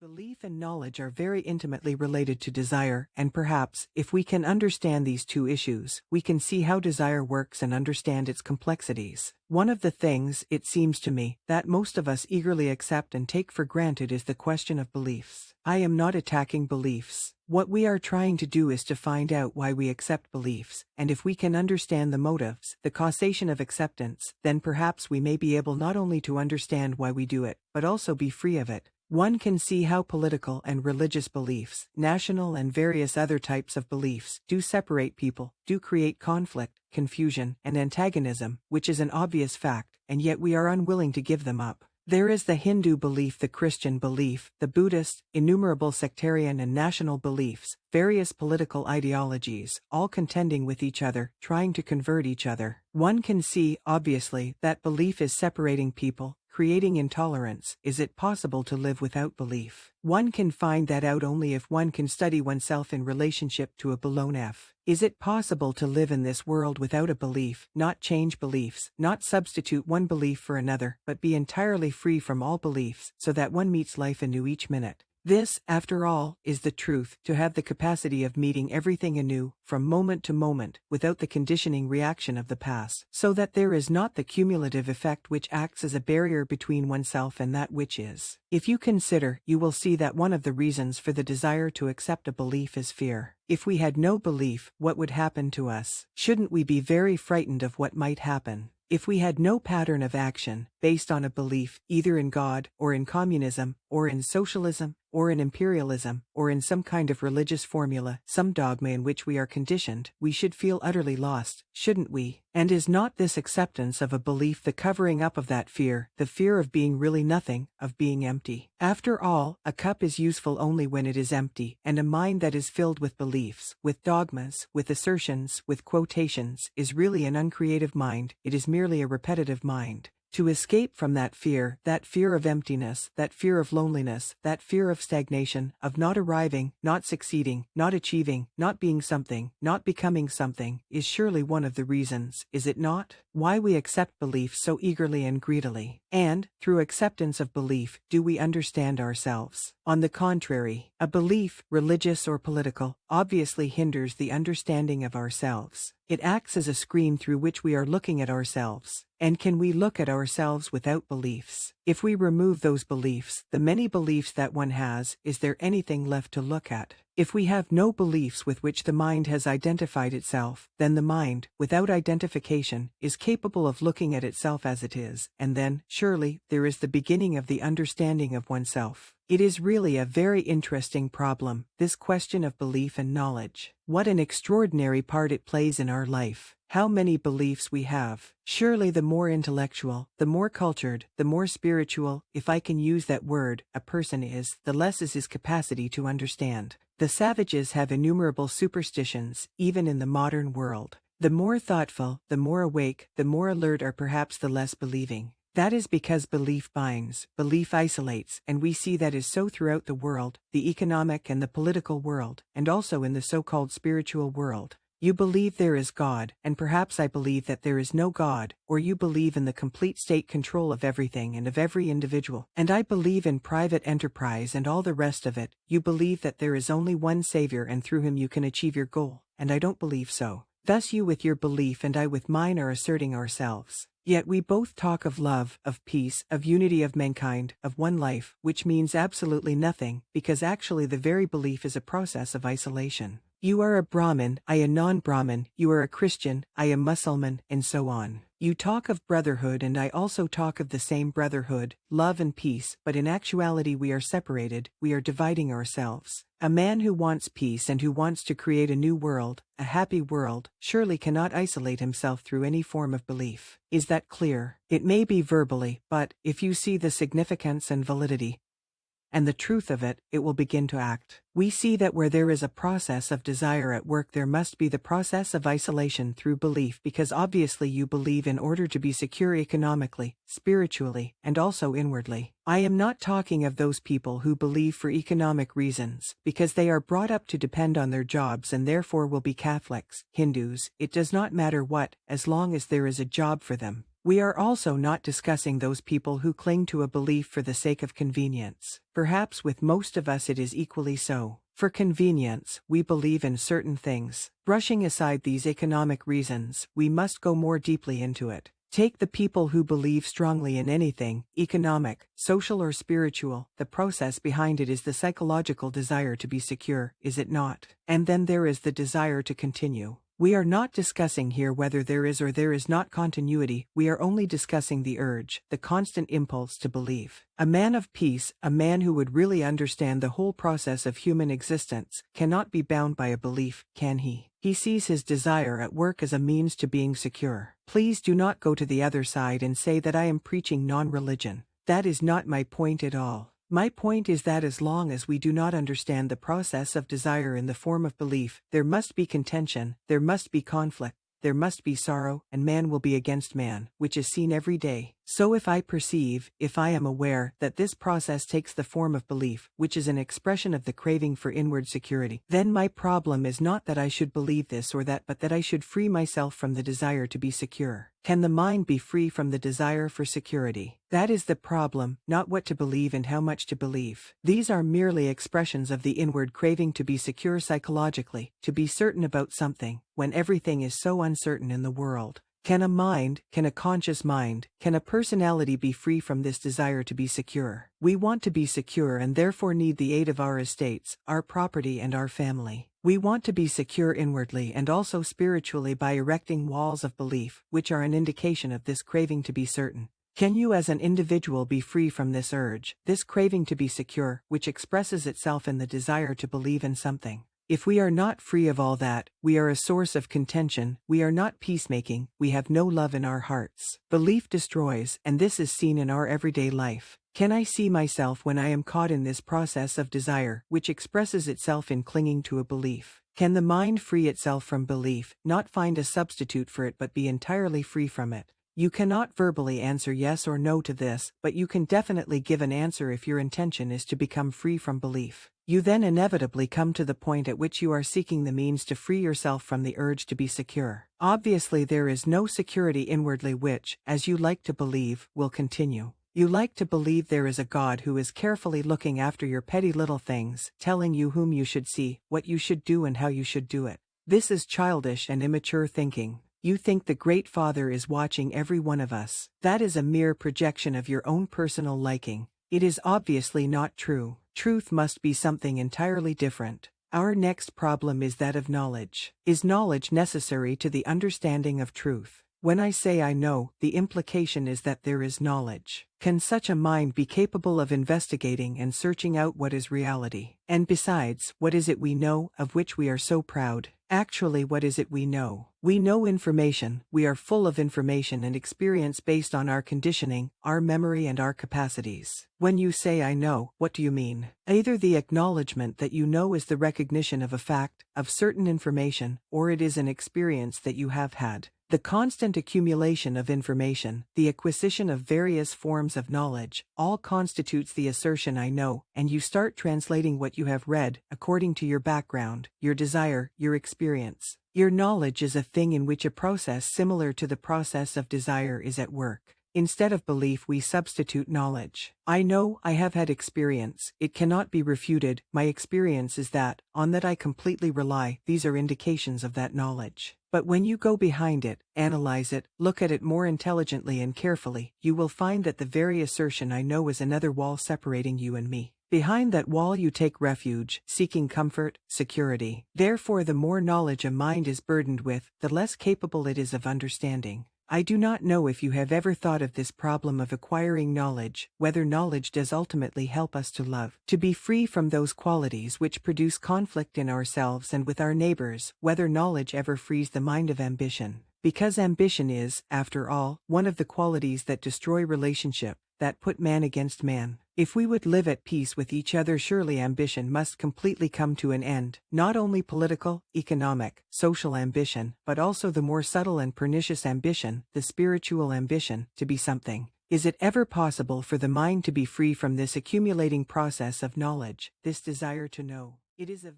Belief and knowledge are very intimately related to desire, and perhaps, if we can understand these two issues, we can see how desire works and understand its complexities. One of the things, it seems to me, that most of us eagerly accept and take for granted is the question of beliefs. I am not attacking beliefs. What we are trying to do is to find out why we accept beliefs, and if we can understand the motives, the causation of acceptance, then perhaps we may be able not only to understand why we do it, but also be free of it. One can see how political and religious beliefs, national and various other types of beliefs, do separate people, do create conflict, confusion, and antagonism, which is an obvious fact, and yet we are unwilling to give them up. There is the Hindu belief, the Christian belief, the Buddhist, innumerable sectarian and national beliefs, various political ideologies, all contending with each other, trying to convert each other. One can see, obviously, that belief is separating people, creating intolerance. Is it possible to live without belief? One can find that out only if one can study oneself in relationship to a below F. Is it possible to live in this world without a belief, not change beliefs, not substitute one belief for another, but be entirely free from all beliefs, so that one meets life anew each minute? This, after all, is the truth, to have the capacity of meeting everything anew, from moment to moment, without the conditioning reaction of the past, so that there is not the cumulative effect which acts as a barrier between oneself and that which is. If you consider, you will see that one of the reasons for the desire to accept a belief is fear. If we had no belief, what would happen to us? Shouldn't we be very frightened of what might happen? If we had no pattern of action, based on a belief, either in God, or in communism, or in socialism, or in imperialism, or in some kind of religious formula, some dogma in which we are conditioned, we should feel utterly lost, shouldn't we? And is not this acceptance of a belief the covering up of that fear, the fear of being really nothing, of being empty? After all, a cup is useful only when it is empty, and a mind that is filled with beliefs, with dogmas, with assertions, with quotations, is really an uncreative mind, it is merely a repetitive mind. To escape from that fear of emptiness, that fear of loneliness, that fear of stagnation, of not arriving, not succeeding, not achieving, not being something, not becoming something, is surely one of the reasons, is it not, why we accept belief so eagerly and greedily. And, through acceptance of belief, do we understand ourselves. On the contrary, a belief, religious or political, obviously hinders the understanding of ourselves. It acts as a screen through which we are looking at ourselves. And can we look at ourselves without beliefs? If we remove those beliefs, the many beliefs that one has, is there anything left to look at? If we have no beliefs with which the mind has identified itself, then the mind, without identification, is capable of looking at itself as it is, and then, surely, there is the beginning of the understanding of oneself. It is really a very interesting problem, this question of belief and knowledge. What an extraordinary part it plays in our life. How many beliefs we have. Surely the more intellectual, the more cultured, the more spiritual, if I can use that word, a person is, the less is his capacity to understand. The savages have innumerable superstitions, even in the modern world. The more thoughtful, the more awake, the more alert are perhaps the less believing. That is because belief binds, belief isolates, and we see that is so throughout the world, the economic and the political world, and also in the so-called spiritual world. You believe there is God, and perhaps I believe that there is no God, or you believe in the complete state control of everything and of every individual, and I believe in private enterprise and all the rest of it. You believe that there is only one Savior and through him you can achieve your goal, and I don't believe so. Thus you with your belief and I with mine are asserting ourselves. Yet we both talk of love, of peace, of unity of mankind, of one life, which means absolutely nothing, because actually the very belief is a process of isolation. You are a Brahmin, I a non-Brahmin, you are a Christian, I a Mussulman, and so on. You talk of brotherhood and I also talk of the same brotherhood, love and peace, but in actuality we are separated, we are dividing ourselves. A man who wants peace and who wants to create a new world, a happy world, surely cannot isolate himself through any form of belief. Is that clear? It may be verbally, but, if you see the significance and validity, and the truth of it, it will begin to act. We see that where there is a process of desire at work there must be the process of isolation through belief, because obviously you believe in order to be secure economically, spiritually, and also inwardly. I am not talking of those people who believe for economic reasons, because they are brought up to depend on their jobs and therefore will be Catholics, Hindus, it does not matter what, as long as there is a job for them. We are also not discussing those people who cling to a belief for the sake of convenience. Perhaps with most of us it is equally so. For convenience, we believe in certain things. Brushing aside these economic reasons, we must go more deeply into it. Take the people who believe strongly in anything, economic, social or spiritual. The process behind it is the psychological desire to be secure, is it not? And then there is the desire to continue. We are not discussing here whether there is or there is not continuity, we are only discussing the urge, the constant impulse to believe. A man of peace, a man who would really understand the whole process of human existence, cannot be bound by a belief, can he? He sees his desire at work as a means to being secure. Please do not go to the other side and say that I am preaching non-religion. That is not my point at all. My point is that as long as we do not understand the process of desire in the form of belief, there must be contention, there must be conflict, there must be sorrow, and man will be against man, which is seen every day. So if I perceive, if I am aware, that this process takes the form of belief, which is an expression of the craving for inward security, then my problem is not that I should believe this or that, but that I should free myself from the desire to be secure. Can the mind be free from the desire for security? That is the problem, not what to believe and how much to believe. These are merely expressions of the inward craving to be secure psychologically, to be certain about something, when everything is so uncertain in the world. Can a mind, can a conscious mind, can a personality be free from this desire to be secure? We want to be secure and therefore need the aid of our estates, our property and our family. We want to be secure inwardly and also spiritually by erecting walls of belief, which are an indication of this craving to be certain. Can you as an individual be free from this urge, this craving to be secure, which expresses itself in the desire to believe in something? If we are not free of all that, we are a source of contention, we are not peacemaking, we have no love in our hearts. Belief destroys, and this is seen in our everyday life. Can I see myself when I am caught in this process of desire, which expresses itself in clinging to a belief? Can the mind free itself from belief, not find a substitute for it but be entirely free from it? You cannot verbally answer yes or no to this, but you can definitely give an answer if your intention is to become free from belief. You then inevitably come to the point at which you are seeking the means to free yourself from the urge to be secure. Obviously there is no security inwardly which, as you like to believe, will continue. You like to believe there is a God who is carefully looking after your petty little things, telling you whom you should see, what you should do and how you should do it. This is childish and immature thinking. You think the Great Father is watching every one of us. That is a mere projection of your own personal liking. It is obviously not true. Truth must be something entirely different. Our next problem is that of knowledge. Is knowledge necessary to the understanding of truth? When I say I know, the implication is that there is knowledge. Can such a mind be capable of investigating and searching out what is reality? And besides, what is it we know, of which we are so proud? Actually, what is it we know? We know information, we are full of information and experience based on our conditioning, our memory and our capacities. When you say I know, what do you mean? Either the acknowledgement that you know is the recognition of a fact, of certain information, or it is an experience that you have had. The constant accumulation of information, the acquisition of various forms of knowledge, all constitutes the assertion I know, and you start translating what you have read, according to your background, your desire, your experience. Your knowledge is a thing in which a process similar to the process of desire is at work. Instead of belief we substitute knowledge. I know, I have had experience, it cannot be refuted, my experience is that, on that I completely rely, these are indications of that knowledge. But when you go behind it, analyze it, look at it more intelligently and carefully, you will find that the very assertion I know is another wall separating you and me. Behind that wall you take refuge, seeking comfort, security. Therefore the more knowledge a mind is burdened with, the less capable it is of understanding. I do not know if you have ever thought of this problem of acquiring knowledge, whether knowledge does ultimately help us to love, to be free from those qualities which produce conflict in ourselves and with our neighbors, whether knowledge ever frees the mind of ambition. Because ambition is, after all, one of the qualities that destroy relationship, that put man against man. If we would live at peace with each other, surely ambition must completely come to an end, not only political, economic, social ambition, but also the more subtle and pernicious ambition, the spiritual ambition, to be something. Is it ever possible for the mind to be free from this accumulating process of knowledge, this desire to know? It is a